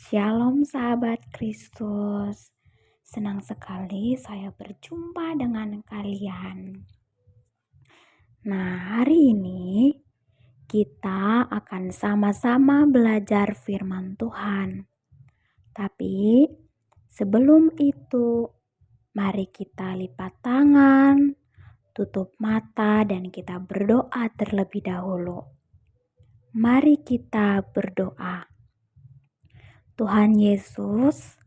Shalom sahabat Kristus. Senang sekali saya berjumpa dengan kalian. Nah, hari ini kita akan sama-sama belajar firman Tuhan. Tapi sebelum itu, mari kita lipat tangan, tutup mata dan kita berdoa terlebih dahulu. Mari kita berdoa. Tuhan Yesus,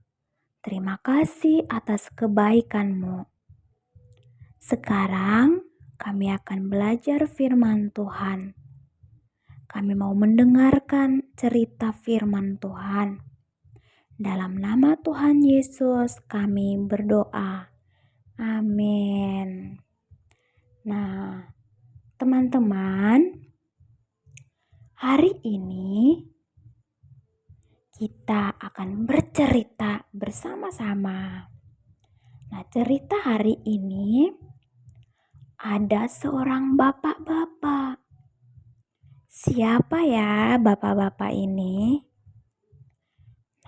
terima kasih atas kebaikan-Mu. Sekarang kami akan belajar firman Tuhan. Kami mau mendengarkan cerita firman Tuhan. Dalam nama Tuhan Yesus kami berdoa. Amin. Nah, teman-teman, hari ini kita akan bercerita bersama-sama. Nah, cerita hari ini ada seorang bapak-bapak. Siapa ya bapak-bapak ini?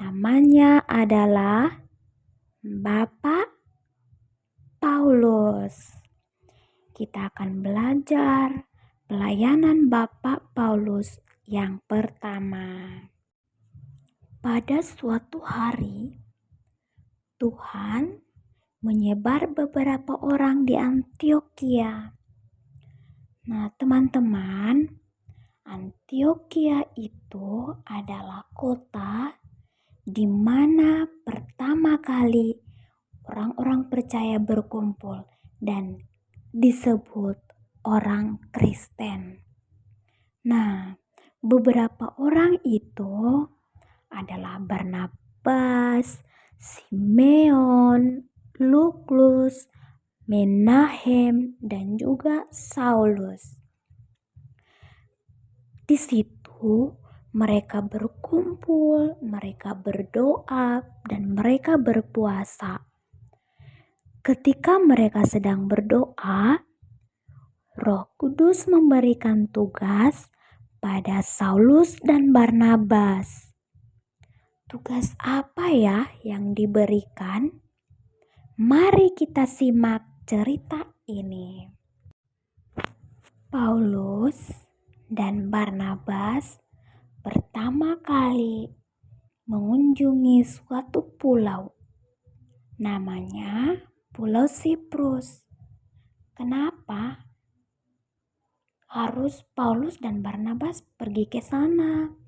Namanya adalah Bapak Paulus. Kita akan belajar pelayanan Bapak Paulus yang pertama. Pada suatu hari, Tuhan menyebar beberapa orang di Antiokhia. Nah, teman-teman, Antiokhia itu adalah kota di mana pertama kali orang-orang percaya berkumpul dan disebut orang Kristen. Nah, beberapa orang itu adalah Barnabas, Simeon, Luklus, Menahem, dan juga Saulus. Di situ mereka berkumpul, mereka berdoa, dan mereka berpuasa. Ketika mereka sedang berdoa, Roh Kudus memberikan tugas pada Saulus dan Barnabas. Tugas apa ya yang diberikan? Mari kita simak cerita ini. Paulus dan Barnabas pertama kali mengunjungi suatu pulau. Namanya Pulau Siprus. Kenapa harus Paulus dan Barnabas pergi ke sana?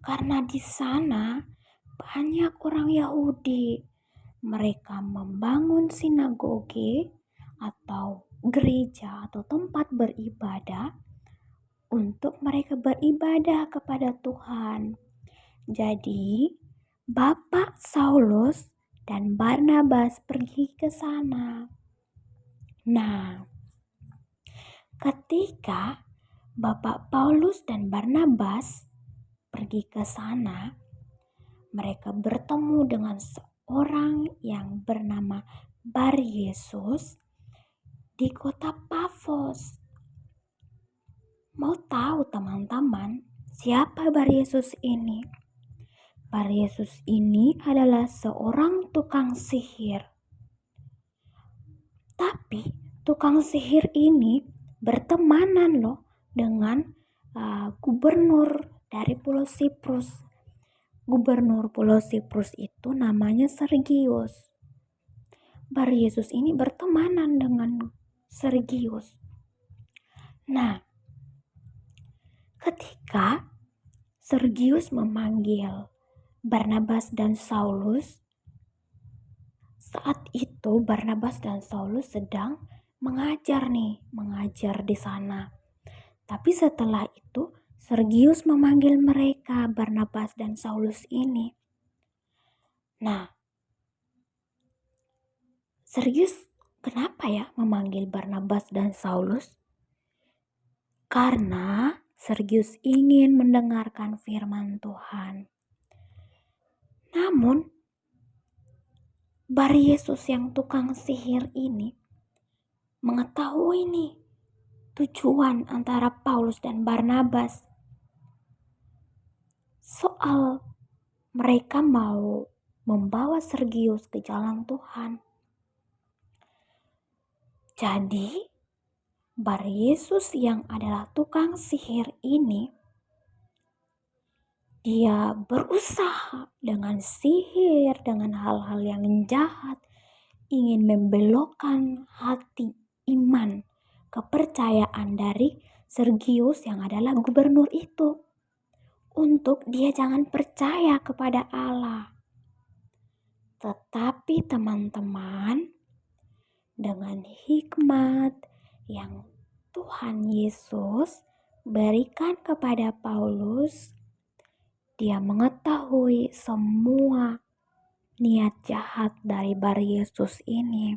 Karena di sana banyak orang Yahudi. Mereka membangun sinagoge atau gereja atau tempat beribadah untuk mereka beribadah kepada Tuhan. Jadi, Bapak Saulus dan Barnabas pergi ke sana. Nah, ketika Bapak Paulus dan Barnabas pergi ke sana, mereka bertemu dengan seorang yang bernama Bar Yesus di kota Pafos. Mau tahu teman-teman siapa Bar Yesus ini? Bar Yesus ini adalah seorang tukang sihir. Tapi tukang sihir ini bertemanan loh dengan gubernur dari Pulau Siprus. Gubernur Pulau Siprus itu namanya Sergius. Bar Yesus ini bertemanan dengan Sergius. Nah, ketika Sergius memanggil Barnabas dan Saulus, saat itu Barnabas dan Saulus sedang mengajar di sana. Tapi setelah itu Sergius memanggil mereka, Barnabas dan Saulus ini. Nah, Sergius kenapa ya memanggil Barnabas dan Saulus? Karena Sergius ingin mendengarkan firman Tuhan. Namun, Bar Yesus yang tukang sihir ini mengetahui tujuan antara Paulus dan Barnabas. Soal mereka mau membawa Sergius ke jalan Tuhan. Jadi, Bar Yesus yang adalah tukang sihir ini, dia berusaha dengan sihir, dengan hal-hal yang jahat, ingin membelokkan hati iman, kepercayaan dari Sergius yang adalah gubernur itu, untuk dia jangan percaya kepada Allah. Tetapi teman-teman, dengan hikmat yang Tuhan Yesus berikan kepada Paulus, dia mengetahui semua niat jahat dari Bar Yesus ini.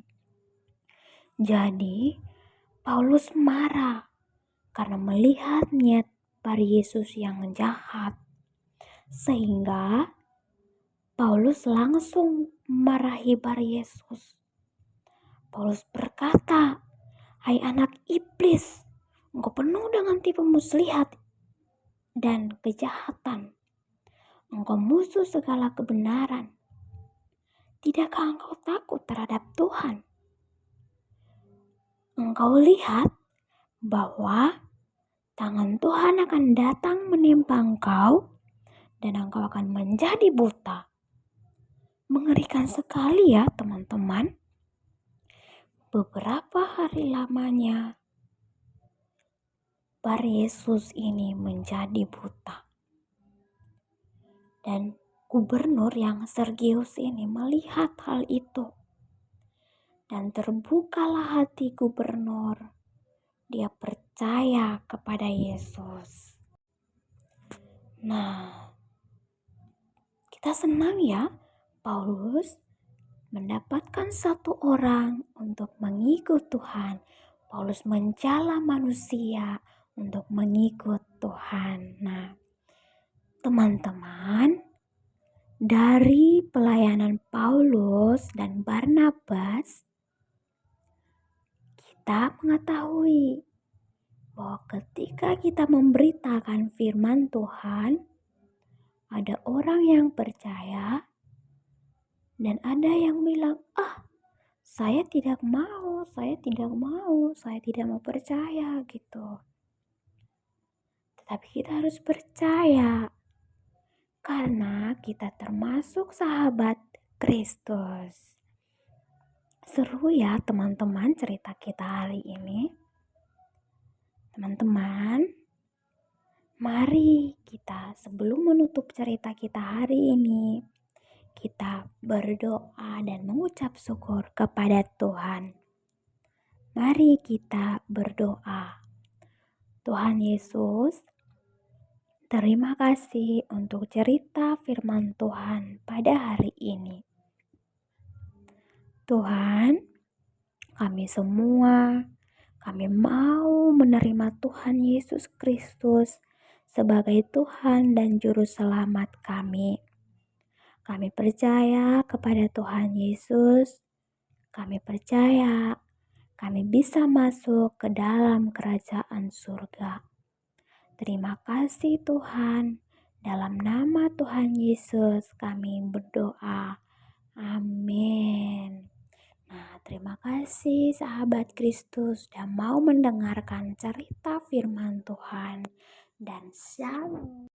Jadi, Paulus marah karena melihat niat Bar Yesus yang jahat. Sehingga Paulus langsung marahi Bar Yesus. Paulus berkata, "Hai anak iblis, engkau penuh dengan tipu muslihat dan kejahatan. Engkau musuh segala kebenaran. Tidakkah engkau takut terhadap Tuhan? Engkau lihat bahwa tangan Tuhan akan datang menimpa engkau dan engkau akan menjadi buta." Mengerikan sekali ya teman-teman. Beberapa hari lamanya Bar Yesus ini menjadi buta. Dan gubernur yang Sergius ini melihat hal itu. Dan terbukalah hati gubernur. Dia percaya kepada Yesus. Nah, kita senang ya, Paulus mendapatkan satu orang untuk mengikut Tuhan. Paulus mencela manusia untuk mengikut Tuhan. Nah, teman-teman, dari pelayanan Paulus dan Barnabas, kita mengetahui bahwa ketika kita memberitakan firman Tuhan, ada orang yang percaya dan ada yang bilang, saya tidak mau percaya gitu. Tetapi kita harus percaya karena kita termasuk sahabat Kristus. Seru ya teman-teman cerita kita hari ini. Teman-teman, mari kita sebelum menutup cerita kita hari ini, kita berdoa dan mengucap syukur kepada Tuhan. Mari kita berdoa. Tuhan Yesus, terima kasih untuk cerita firman Tuhan pada hari ini. Tuhan, kami semua, kami mau menerima Tuhan Yesus Kristus sebagai Tuhan dan Juru Selamat kami. Kami percaya kepada Tuhan Yesus. Kami percaya kami bisa masuk ke dalam kerajaan surga. Terima kasih Tuhan. Dalam nama Tuhan Yesus kami berdoa. Amin. Nah, terima kasih sahabat Kristus sudah mau mendengarkan cerita firman Tuhan. Dan shalom.